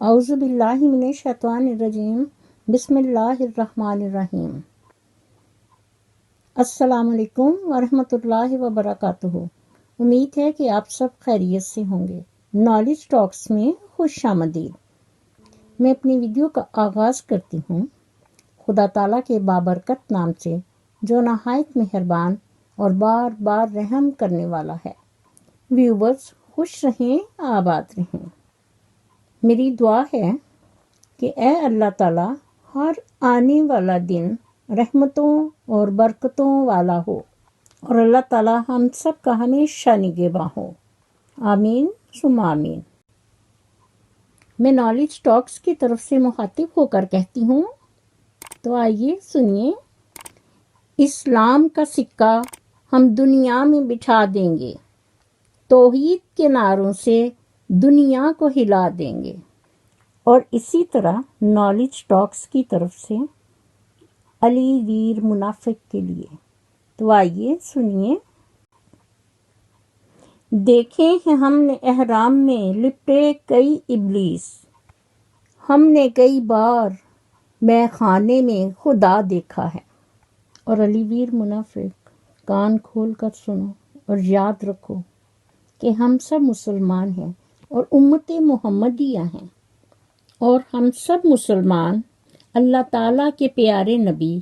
اعوذ باللہ من الشیطان الرجیم بسم اللہ الرحمن الرحیم۔ السلام علیکم ورحمۃ اللہ وبرکاتہ۔ امید ہے کہ آپ سب خیریت سے ہوں گے۔ نالج ٹاکس میں خوش آمدید۔ میں اپنی ویڈیو کا آغاز کرتی ہوں خدا تعالیٰ کے بابرکت نام سے، جو نہایت مہربان اور بار بار رحم کرنے والا ہے۔ ویورز خوش رہیں، آباد رہیں۔ میری دعا ہے کہ اے اللہ تعالیٰ ہر آنے والا دن رحمتوں اور برکتوں والا ہو، اور اللہ تعالیٰ ہم سب کا ہمیشہ نگہباں ہو، آمین ثم آمین۔ میں نالج ٹاکس کی طرف سے مخاطب ہو کر کہتی ہوں، تو آئیے سنیے۔ اسلام کا سکہ ہم دنیا میں بٹھا دیں گے، توحید کے نعروں سے دنیا کو ہلا دیں گے۔ اور اسی طرح نالج ٹاکس کی طرف سے علی ویر منافق کے لیے، تو آئیے سنیے۔ دیکھے ہیں ہم نے احرام میں لپٹے کئی ابلیس، ہم نے کئی بار مے خانے میں خدا دیکھا ہے۔ اور علی ویر منافق، کان کھول کر سنو اور یاد رکھو کہ ہم سب مسلمان ہیں اور امت محمدیہ ہیں، اور ہم سب مسلمان اللہ تعالیٰ کے پیارے نبی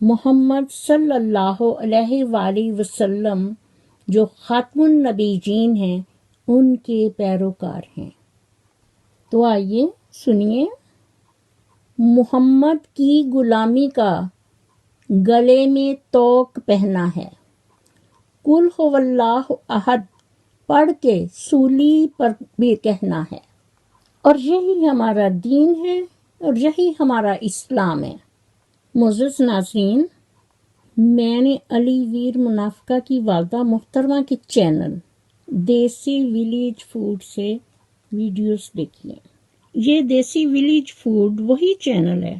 محمد صلی اللہ علیہ وآلہ وسلم جو خاتم النبیین ہیں، ان کے پیروکار ہیں۔ تو آئیے سنیے۔ محمد کی غلامی کا گلے میں توق پہنا ہے، قل هو اللہ احد پڑھ کے سولی پر بھی کہنا ہے، اور یہی ہمارا دین ہے اور یہی ہمارا اسلام ہے۔ معزز ناظرین، میں نے علی ویر منافقہ کی والدہ محترمہ کے چینل دیسی ولیج فوڈ سے ویڈیوز دیکھی ہیں۔ یہ دیسی ولیج فوڈ وہی چینل ہے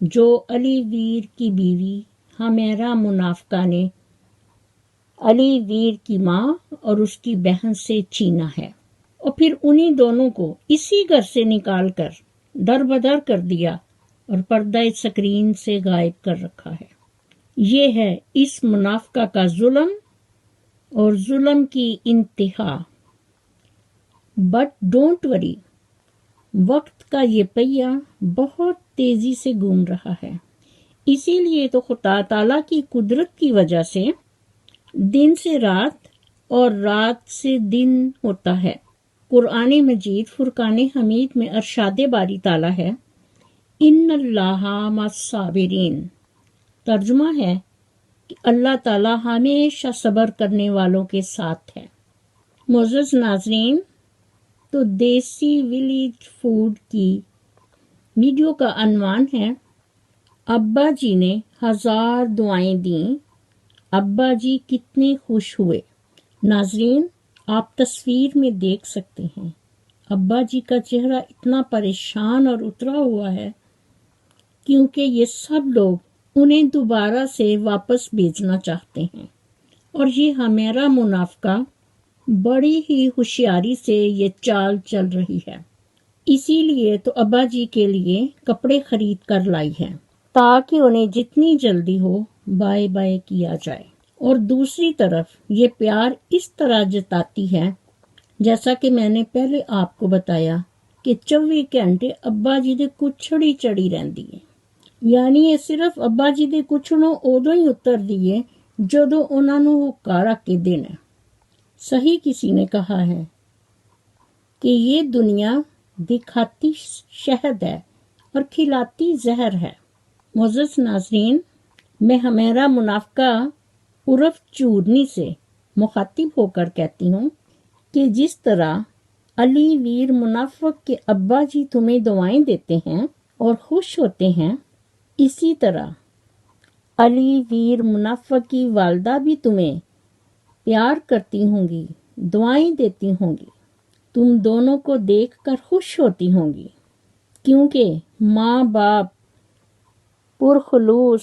جو علی ویر کی بیوی حمیرہ منافقہ نے علی ویر کی ماں اور اس کی بہن سے چھینا ہے، اور پھر انہی دونوں کو اسی گھر سے نکال کر در بدر کر دیا اور پردہ سکرین سے غائب کر رکھا ہے۔ یہ ہے اس منافقہ کا ظلم اور ظلم کی انتہا۔ بٹ ڈونٹ وری، وقت کا یہ پہیہ بہت تیزی سے گھوم رہا ہے، اسی لیے تو خدا تعالیٰ کی قدرت کی وجہ سے دن سے رات اور رات سے دن ہوتا ہے۔ قرآن مجید فرقان حمید میں ارشاد باری تعالیٰ ہے، ان اللہ مع الصابرین۔ ترجمہ ہے کہ اللہ تعالیٰ ہمیشہ صبر کرنے والوں کے ساتھ ہے۔ معزز ناظرین، تو دیسی ولیج فوڈ کی ویڈیو کا عنوان ہے، ابا جی نے 1000 دعائیں دیں، ابا جی کتنے خوش ہوئے۔ ناظرین، آپ تصویر میں دیکھ سکتے ہیں ابا جی کا چہرہ اتنا پریشان اور اترا ہوا ہے، کیونکہ یہ سب لوگ انہیں دوبارہ سے واپس بھیجنا چاہتے ہیں، اور یہ حمیرہ منافقہ بڑی ہی ہوشیاری سے یہ چال چل رہی ہے۔ اسی لیے تو ابا جی کے لیے کپڑے خرید کر لائی ہے، تاکہ انہیں جتنی جلدی ہو بائے بائے کیا جائے۔ اور دوسری طرف یہ پیار اس طرح جتاتی ہے، جیسا کہ میں نے پہلے آپ کو بتایا کہ 24 گھنٹے ابا جی دے کچھڑی چڑی رہندی ہے، یعنی یہ صرف ابا جی دے کچھڑوں ادوں ہی اتر دیے جدوں انہاں نوں حکا رکھ کے دینا۔ صحیح کسی نے کہا ہے کہ یہ دنیا دکھاتی شہد ہے اور کھلاتی زہر ہے۔ معزز ناظرین، میں حمیرہ منافقہ عرف چورنی سے مخاطب ہو کر کہتی ہوں کہ جس طرح علی ویر منافق کے ابا جی تمہیں دعائیں دیتے ہیں اور خوش ہوتے ہیں، اسی طرح علی ویر منافق کی والدہ بھی تمہیں پیار کرتی ہوں گی، دعائیں دیتی ہوں گی، تم دونوں کو دیکھ کر خوش ہوتی ہوں گی، کیونکہ ماں باپ پرخلوص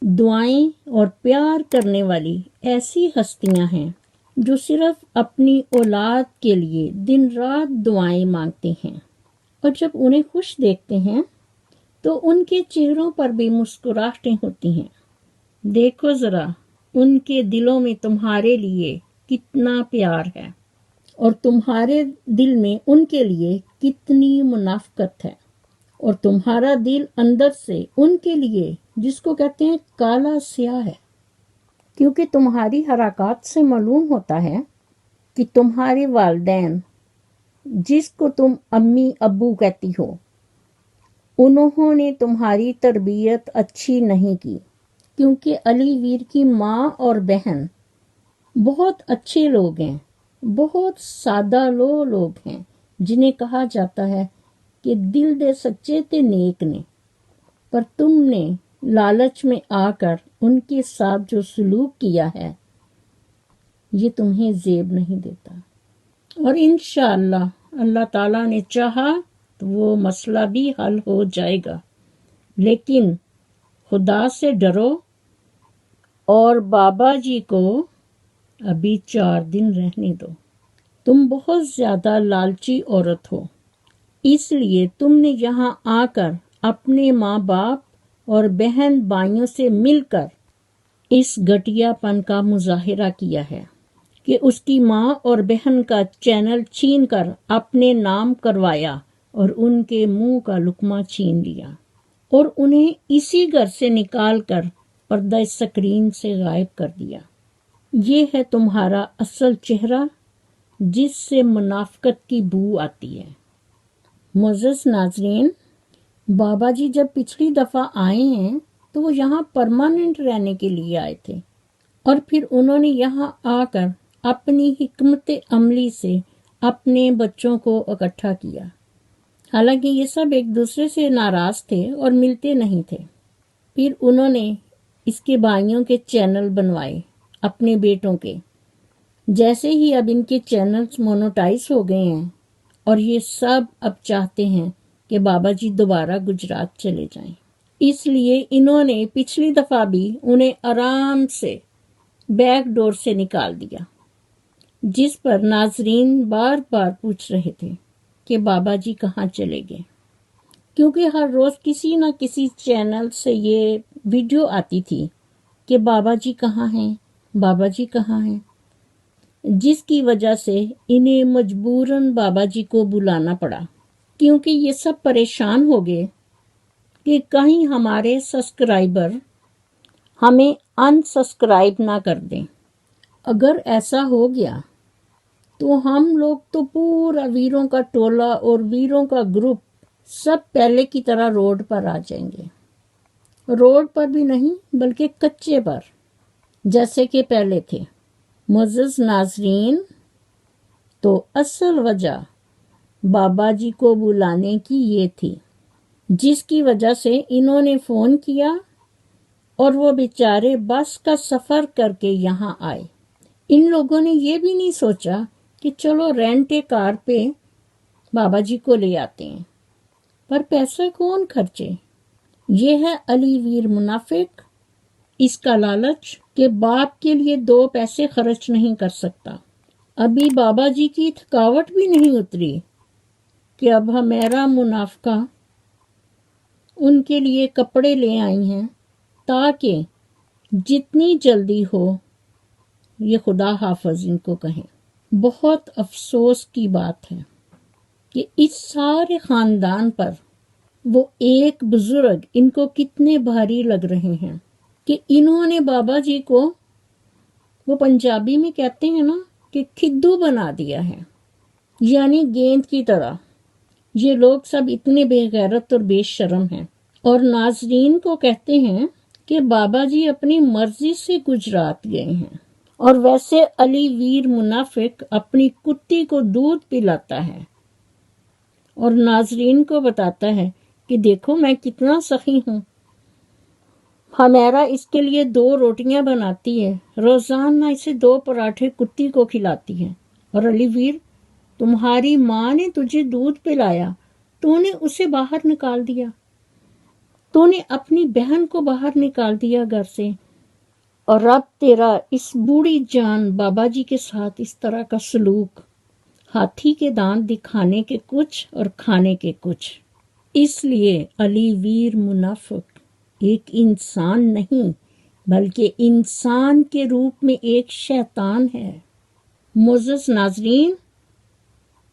دعائیں اور پیار کرنے والی ایسی ہستیاں ہیں جو صرف اپنی اولاد کے لیے دن رات دعائیں مانگتے ہیں۔ اور جب انہیں خوش دیکھتے ہیں تو ان کے چہروں پر بھی مسکراہٹیں ہوتی ہیں۔ دیکھو ذرا ان کے دلوں میں تمہارے لیے کتنا پیار ہے اور تمہارے دل میں ان کے لیے کتنی منافقت ہے، اور تمہارا دل اندر سے ان کے لیے جس کو کہتے ہیں کالا سیاہ ہے، کیونکہ تمہاری حرکات سے معلوم ہوتا ہے کہ تمہارے والدین جس کو تم امی ابو کہتی ہو، انہوں نے تمہاری تربیت اچھی نہیں کی، کیونکہ علی ویر کی ماں اور بہن بہت اچھے لوگ ہیں، بہت سادہ لوگ ہیں، جنہیں کہا جاتا ہے کہ دل دے سچے تے نیک نے، پر تم نے لالچ میں آ کر ان کے ساتھ جو سلوک کیا ہے یہ تمہیں زیب نہیں دیتا، اور انشاءاللہ اللہ تعالیٰ نے چاہا تو وہ مسئلہ بھی حل ہو جائے گا، لیکن خدا سے ڈرو اور بابا جی کو ابھی 4 دن رہنے دو۔ تم بہت زیادہ لالچی عورت ہو، اس لیے تم نے یہاں آ کر اپنے ماں باپ اور بہن بھائیوں سے مل کر اس گھٹیا پن کا مظاہرہ کیا ہے کہ اس کی ماں اور بہن کا چینل چھین کر اپنے نام کروایا اور ان کے منہ کا لقمہ چھین لیا اور انہیں اسی گھر سے نکال کر پردہ اسکرین سے غائب کر دیا۔ یہ ہے تمہارا اصل چہرہ جس سے منافقت کی بو آتی ہے۔ معزز ناظرین، بابا جی جب پچھلی دفعہ آئے ہیں تو وہ یہاں پرماننٹ رہنے کے لیے آئے تھے، اور پھر انہوں نے یہاں آ کر اپنی حکمت عملی سے اپنے بچوں کو اکٹھا کیا، حالانکہ یہ سب ایک دوسرے سے ناراض تھے اور ملتے نہیں تھے۔ پھر انہوں نے اس کے بھائیوں کے چینل بنوائے، اپنے بیٹوں کے، جیسے ہی اب ان کے چینلز مونوٹائز ہو گئے ہیں، اور یہ سب اب چاہتے ہیں کہ بابا جی دوبارہ گجرات چلے جائیں، اس لیے انہوں نے پچھلی دفعہ بھی انہیں آرام سے بیک ڈور سے نکال دیا، جس پر ناظرین بار بار پوچھ رہے تھے کہ بابا جی کہاں چلے گئے، کیونکہ ہر روز کسی نہ کسی چینل سے یہ ویڈیو آتی تھی کہ بابا جی کہاں ہیں، بابا جی کہاں ہیں، جس کی وجہ سے انہیں مجبوراً بابا جی کو بلانا پڑا، کیونکہ یہ سب پریشان ہو گئے کہ کہیں ہمارے سبسکرائبر ہمیں ان سبسکرائب نہ کر دیں۔ اگر ایسا ہو گیا تو ہم لوگ تو پورا ویروں کا ٹولہ اور ویروں کا گروپ سب پہلے کی طرح روڈ پر آ جائیں گے، روڈ پر بھی نہیں بلکہ کچے پر، جیسے کہ پہلے تھے۔ معزز ناظرین، تو اصل وجہ بابا جی کو بلانے کی یہ تھی، جس کی وجہ سے انہوں نے فون کیا اور وہ بیچارے بس کا سفر کر کے یہاں آئے۔ ان لوگوں نے یہ بھی نہیں سوچا کہ چلو رینٹ کار پہ بابا جی کو لے آتے ہیں، پر پیسہ کون خرچے؟ یہ ہے علی ویر منافق، اس کا لالچ کہ باپ کے لیے 2 پیسے خرچ نہیں کر سکتا۔ ابھی بابا جی کی تھکاوٹ بھی نہیں اتری کہ اب ہمیرا منافقہ ان کے لیے کپڑے لے آئی ہیں تاکہ جتنی جلدی ہو یہ خدا حافظ ان کو کہیں۔ بہت افسوس کی بات ہے کہ اس سارے خاندان پر وہ ایک بزرگ ان کو کتنے بھاری لگ رہے ہیں کہ انہوں نے بابا جی کو، وہ پنجابی میں کہتے ہیں نا کہ کھدو بنا دیا ہے، یعنی گیند کی طرح۔ یہ لوگ سب اتنے بے غیرت اور بے شرم ہیں، اور ناظرین کو کہتے ہیں کہ بابا جی اپنی مرضی سے گجرات گئے ہیں، اور ویسے علی ویر منافق اپنی کتی کو دودھ پلاتا ہے اور ناظرین کو بتاتا ہے کہ دیکھو میں کتنا سخی ہوں، ہمیرا اس کے لیے 2 روٹیاں بناتی ہے، روزانہ اسے 2 پراٹھے کتی کو کھلاتی ہے، اور علی ویر تمہاری ماں نے تجھے دودھ پلایا، تو نے اسے باہر نکال دیا، تو نے اپنی بہن کو باہر نکال دیا گھر سے، اور اب تیرا اس بوڑھی جان بابا جی کے ساتھ اس طرح کا سلوک، ہاتھی کے دانت دکھانے کے کچھ اور کھانے کے کچھ۔ اس لیے علی ویر منافق ایک انسان نہیں بلکہ انسان کے روپ میں ایک شیطان ہے۔ معزز ناظرین،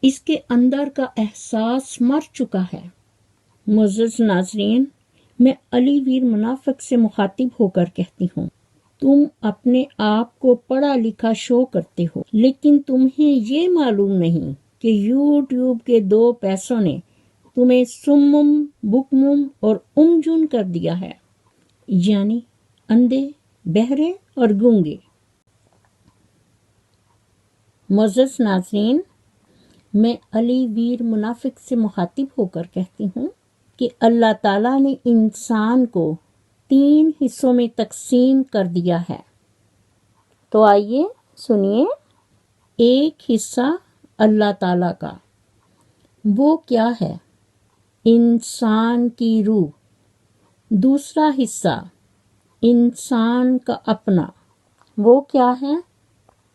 اس کے اندر کا احساس مر چکا ہے۔ معزز ناظرین، میں علی ویر منافق سے مخاطب ہو کر کہتی ہوں، تم اپنے آپ کو پڑھا لکھا شو کرتے ہو، لیکن تمہیں یہ معلوم نہیں کہ یوٹیوب کے 2 پیسوں نے تمہیں سمم، بکمم اور امجن کر دیا ہے، یعنی اندھے، بہرے اور گونگے۔ معزز ناظرین، میں علی ویر منافق سے مخاطب ہو کر کہتی ہوں کہ اللہ تعالیٰ نے انسان کو 3 حصوں میں تقسیم کر دیا ہے۔ تو آئیے سنیے۔ ایک حصہ اللہ تعالیٰ کا، وہ کیا ہے؟ انسان کی روح۔ دوسرا حصہ انسان کا اپنا، وہ کیا ہے؟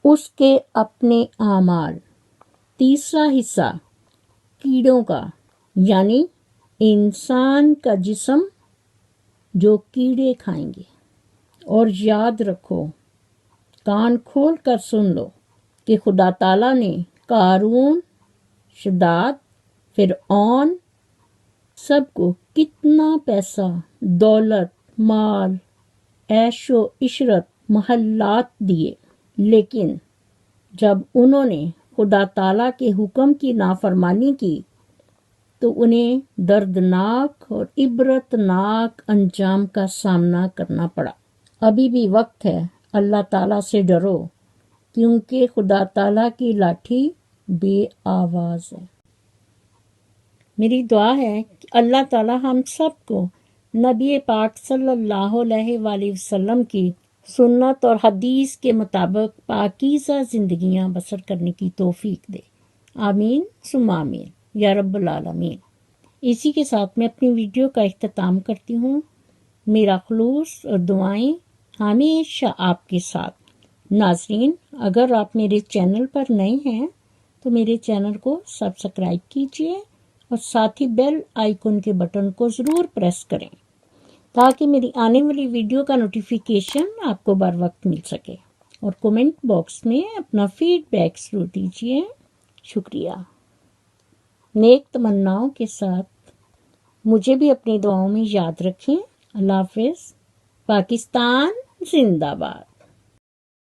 اس کے اپنے اعمال۔ تیسرا حصہ کیڑوں کا، یعنی انسان کا جسم جو کیڑے کھائیں گے۔ اور یاد رکھو، کان کھول کر سن لو کہ خدا تعالیٰ نے قارون، شداد، فرعون سب کو کتنا پیسہ، دولت، مال، عیش و عشرت، محلات دیے، لیکن جب انہوں نے خدا تعالیٰ کے حکم کی نافرمانی کی تو انہیں دردناک اور عبرتناک انجام کا سامنا کرنا پڑا۔ ابھی بھی وقت ہے، اللہ تعالیٰ سے ڈرو، کیونکہ خدا تعالیٰ کی لاٹھی بے آواز ہے۔ میری دعا ہے کہ اللہ تعالیٰ ہم سب کو نبی پاک صلی اللہ علیہ وآلہ وسلم کی سنت اور حدیث کے مطابق پاکیزہ زندگیاں بسر کرنے کی توفیق دے۔ آمین ثم آمین یا رب العالمین۔ اسی کے ساتھ میں اپنی ویڈیو کا اختتام کرتی ہوں۔ میرا خلوص اور دعائیں ہمیشہ آپ کے ساتھ۔ ناظرین، اگر آپ میرے چینل پر نئے ہیں تو میرے چینل کو سبسکرائب کیجیے اور ساتھ ہی بیل آئیکن کے بٹن کو ضرور پریس کریں تاکہ میری آنے والی ویڈیو کا نوٹیفیکیشن آپ کو بر وقت مل سکے، اور کومنٹ باکس میں اپنا فیڈ بیک ضرور دیجیے۔ شکریہ۔ نیک تمناؤں کے ساتھ مجھے بھی اپنی دعاؤں میں یاد رکھیں۔ اللہ حافظ۔ پاکستان زندہ باد۔